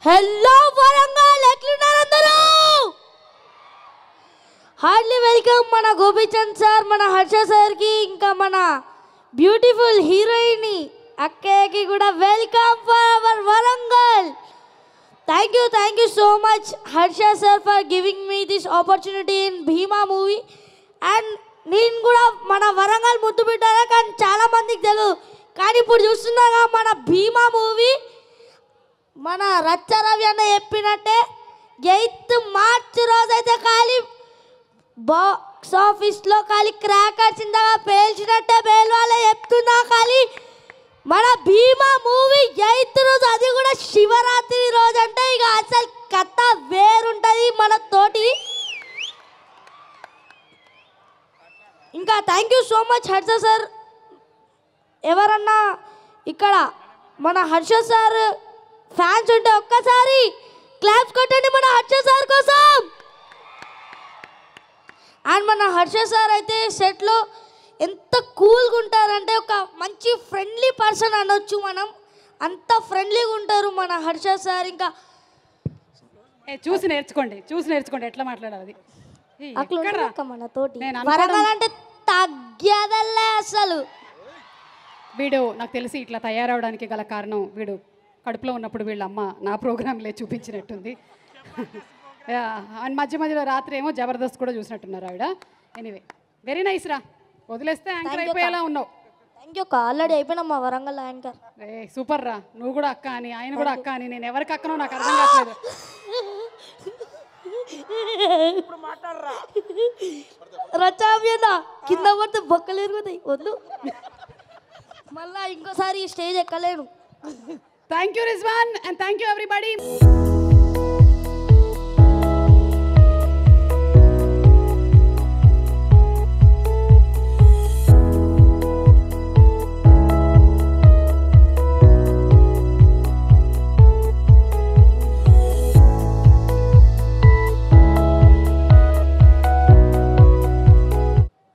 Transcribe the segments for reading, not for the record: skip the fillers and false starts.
Hello Warangal ఎట్లున్నారు అందరూ? Hardly welcome మన గోపీచంద్ సార్, మన హర్ష సార్కి, ఇంకా మన బ్యూటిఫుల్ హీరోయిన్ అక్కయ్యకి కూడా welcome for hour Warangal. Thank you so much Harsha sir for giving me this opportunity in Bhima movie. And నేను కూడా మన వరంగల్ ముద్దు పెట్టారా, కానీ చాలా మందికి తెలియదు. కానీ ఇప్పుడు చూస్తున్నాగా మన భీమా మూవీ మన రచ్చరవి అన్న చెప్పినట్టే 8th మార్చ్ రోజైతే ఖాళీ బాక్స్ ఆఫీస్లో ఖాళీ క్రాకర్స్ ఇంతగా పేల్చినట్టే పేలవాళ్ళే చెప్తున్నా. ఖాళీ మన భీమా మూవీ 8th రోజు, అది కూడా శివరాత్రి రోజు, అంటే ఇక అసలు కథ వేరుంటుంది మన తోటి. ఇంకా thank you so much Harsha sir. ఎవరన్నా ఇక్కడ మన హర్ష సార్ ఫ్యాన్స్ ఉంటే ఒక్కసారి క్లాప్స్ కొట్టండి మన హర్ష సార్ కోసం. అండ్ మన హర్ష సార్ అయితే సెట్లో ఎంత కూల్గా ఉంటారంటే ఒక మంచి ఫ్రెండ్లీ పర్సన్ అనొచ్చు మనం. అంత ఫ్రెండ్లీగా ఉంటారు మన హర్ష సార్. ఇంకా చూసి నేర్చుకోండి ఎట్లా మాట్లాడాలి. అట్లా మన తోటి వరంగల్ అంటే తగ్గదల్లే అసలు. వీడు నాకు తెలిసి ఇట్లా తయారవడానికి గల కారణం, వీడు కడుపులో ఉన్నప్పుడు వీళ్ళ అమ్మ నా ప్రోగ్రాంలే చూపించినట్టుంది. అండ్ మధ్యలో రాత్రి ఏమో జబర్దస్త్ కూడా చూసినట్టున్నారు ఆవిడ. ఎనీవే వెరీ నైస్ రా, వదిలేస్తే యాంకర్ అయిపోయేలా ఉన్నావు. థ్యాంక్ యూ అక్క, ఆల్రెడీ అయిపోయినా మా వరంగల్ యాంకర్. సూపర్ రా, నువ్వు కూడా అక్క అని ఆయన కూడా అక్క అని. నేను ఎవరికి అక్కనో నాకు అర్థం కావట్లేదు. రచావ్యనా కింద పడితే బొక్కలు ఎరుగుతాయి, వద్దు మళ్ళా ఇంకోసారి ఈ స్టేజ్ ఎక్కలేను. Thank you Rizwan and thank you everybody.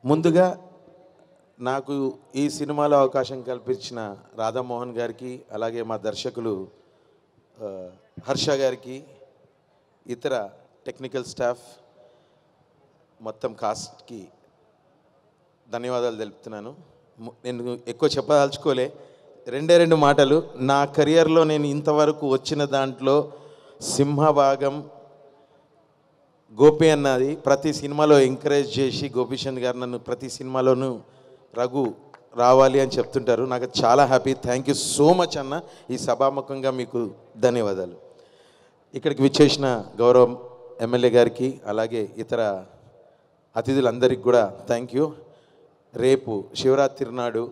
ముందుగా నాకు ఈ సినిమాలో అవకాశం కల్పించిన రాధామోహన్ గారికి, అలాగే మా దర్శకులు హర్ష గారికి, ఇతర టెక్నికల్ స్టాఫ్, మొత్తం కాస్ట్కి ధన్యవాదాలు తెలుపుతున్నాను. నేను ఎక్కువ చెప్పదలుచుకోలే, రెండు మాటలు. నా కెరియర్లో నేను ఇంతవరకు వచ్చిన దాంట్లో సింహభాగం గోపి అన్నది. ప్రతి సినిమాలో ఎంకరేజ్ చేసి గోపీచంద్ గారు నన్ను ప్రతి సినిమాలోనూ రఘు రావాలి అని చెప్తుంటారు. నాకు చాలా happy. Thank you so much అన్న. ఈ సభాముఖంగా మీకు ధన్యవాదాలు. ఇక్కడికి విచ్చేసిన గౌరవ ఎమ్మెల్యే గారికి, అలాగే ఇతర అతిథులందరికీ కూడా థ్యాంక్ యూ. రేపు శివరాత్రి నాడు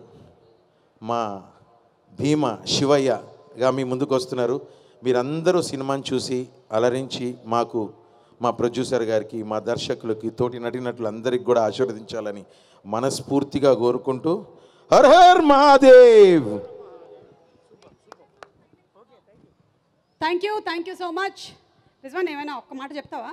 మా భీమా శివయ్యగా మీ ముందుకు వస్తున్నారు. మీరందరూ సినిమాని చూసి అలరించి మాకు, మా ప్రొడ్యూసర్ గారికి, మా దర్శకులకి, తోటి నటినటులందరికీ కూడా ఆశీర్వదించాలని మనస్ఫూర్తిగా కోరుకుంటూ her her Mahadev. Thank you so much. Rizwan ఏమైనా ఒక్క మాట చెప్తావా?